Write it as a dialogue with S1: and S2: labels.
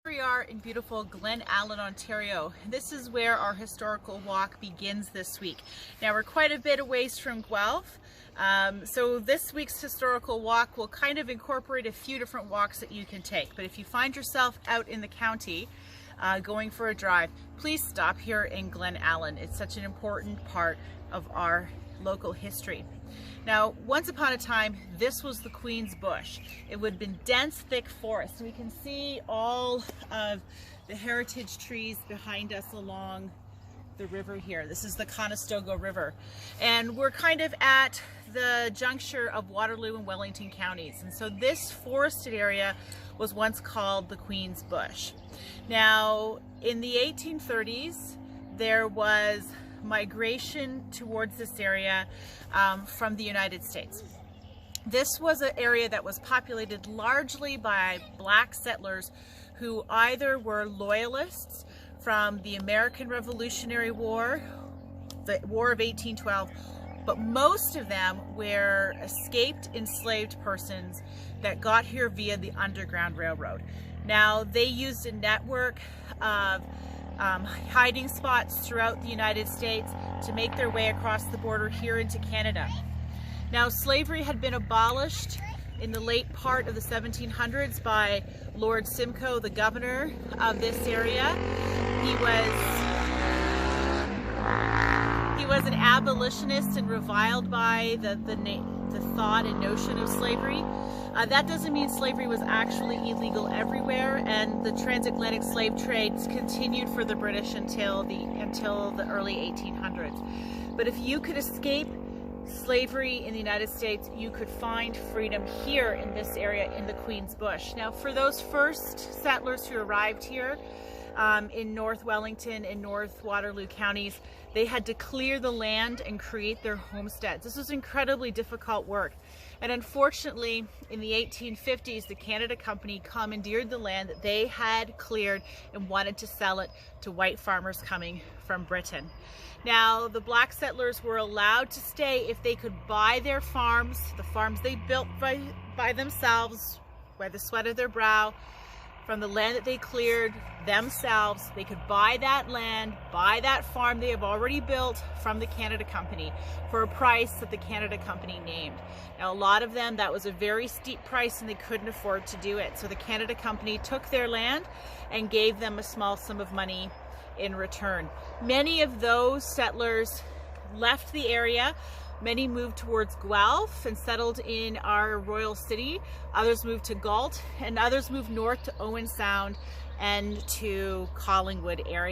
S1: We are in beautiful Glen Allen, Ontario. This is where our historical walk begins this week. Now we're quite a bit away from Guelph, so this week's historical walk will kind of incorporate a few different walks that you can take. But if you find yourself out in the county going for a drive, please stop here in Glen Allen. It's such an important part of our local history. Now, once upon a time, this was the Queen's Bush. It would have been dense, thick forest. We can see all of the heritage trees behind us along the river here. This is the Conestoga River. And we're kind of at the juncture of Waterloo and Wellington counties. And so this forested area was once called the Queen's Bush. Now, in the 1830s, there was migration towards this area from the United States. This was an area that was populated largely by black settlers who either were loyalists from the American Revolutionary War, the War of 1812, but most of them were escaped enslaved persons that got here via the Underground Railroad. Now, they used a network of hiding spots throughout the United States to make their way across the border here into Canada. Now, slavery had been abolished in the late part of the 1700s by Lord Simcoe, the governor of this area. He was an abolitionist and reviled by the thought and notion of slavery. That doesn't mean slavery was actually illegal everywhere, and the transatlantic slave trade continued for the British until the early 1800s. But if you could escape slavery in the United States, you could find freedom here in this area in the Queen's Bush. Now, for those first settlers who arrived here in North Wellington and North Waterloo counties, they had to clear the land and create their homesteads. This was incredibly difficult work. And unfortunately, in the 1850s, the Canada Company commandeered the land that they had cleared and wanted to sell it to white farmers coming from Britain. Now, the black settlers were allowed to stay if they could buy their farms, the farms they built by themselves, by the sweat of their brow, from the land that they cleared themselves. They could buy that land, buy that farm they have already built from the Canada Company for a price that the Canada Company named. Now, a lot of them, that was a very steep price and they couldn't afford to do it. So the Canada Company took their land and gave them a small sum of money in return. Many of those settlers left the area. Many moved towards Guelph and settled in our royal city. Others moved to Galt, and others moved north to Owen Sound and to Collingwood area.